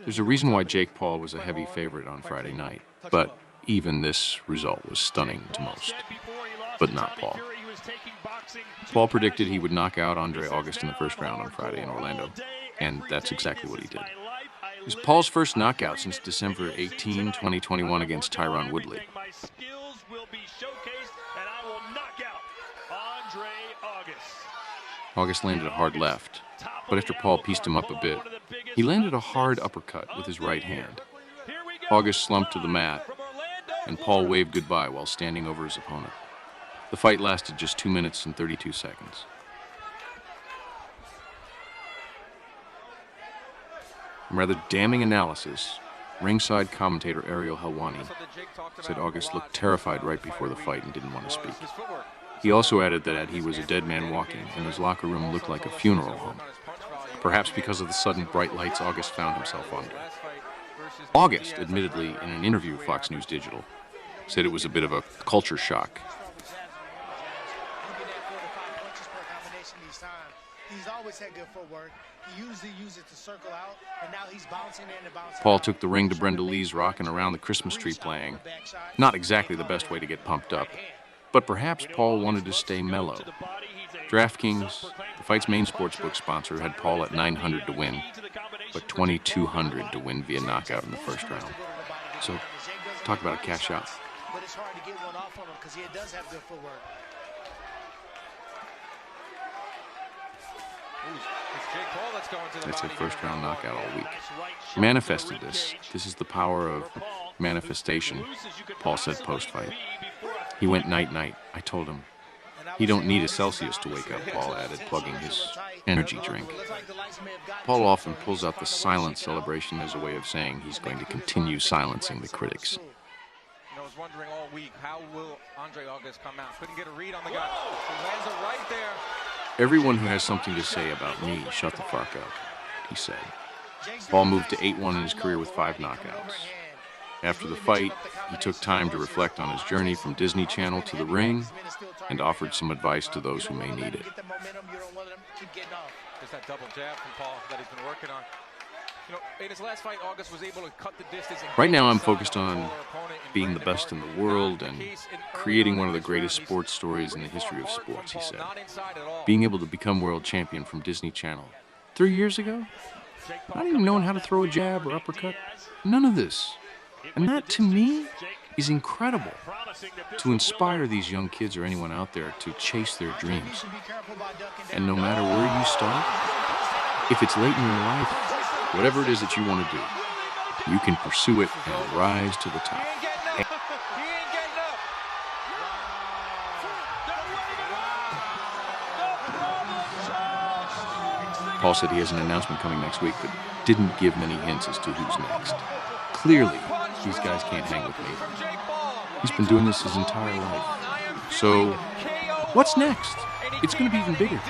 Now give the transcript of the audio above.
There's a reason why Jake Paul was a heavy favorite on Friday night, but even this result was stunning to most. But not Paul. Paul predicted he would knock out Andre August in the first round on Friday in Orlando, and that's exactly what he did. It was Paul's first knockout since December 18, 2021 against Tyron Woodley. August landed a hard left, but after Paul pieced him up a bit, he landed a hard uppercut with his right hand. August slumped to the mat, and Paul waved goodbye while standing over his opponent. The fight lasted just 2 minutes and 32 seconds. In rather damning analysis, ringside commentator Ariel Helwani said August looked terrified right before the fight and didn't want to speak. He also added that he was a dead man walking, and his locker room looked like a funeral home. Perhaps because of the sudden bright lights August found himself under. August, admittedly, in an interview with Fox News Digital, said it was a bit of a culture shock. He's always had good footwork. He usually uses it to circle out, and now he's bouncing in and bouncing out. Paul took the ring to Brenda Lee's Rockin' Around the Christmas Tree playing. Not exactly the best way to get pumped up, but perhaps Paul wanted to stay mellow. DraftKings, the fight's main sportsbook sponsor, had Paul at 900 to win, but 2,200 to win via knockout in the first round. So, talk about a cash out. But it's hard to get one off on him because he does have good footwork. That's a first-round knockout all week. He manifested this. This is the power of manifestation, Paul said post-fight. He went night-night. I told him. He don't need a Celsius to wake up, Paul added, plugging his energy drink. Paul often pulls out the silent celebration as a way of saying he's going to continue silencing the critics. I was wondering all week, how will Andre August come out? Couldn't get a read on the guy. He lands it right there. Everyone who has something to say about me, shut the fuck up, he said. Paul moved to 8-1 in his career with 5 knockouts. After the fight, he took time to reflect on his journey from Disney Channel to the ring and offered some advice to those who may need it. Just that double jab from Paul that he's been working on. You know, in his last fight, August was able to cut the distance. Right now, I'm focused on being the best in the world and creating one of the greatest sports stories in the history of sports, he said. Being able to become world champion from Disney Channel 3 years ago? Not even knowing how to throw a jab or uppercut? None of this. And that, to me, is incredible. To inspire these young kids or anyone out there to chase their dreams. And no matter where you start, if it's late in your life, whatever it is that you want to do, you can pursue it and rise to the top. Paul said he has an announcement coming next week, but didn't give many hints as to who's next. Clearly, these guys can't hang with me. He's been doing this his entire life. So, what's next? It's going to be even bigger.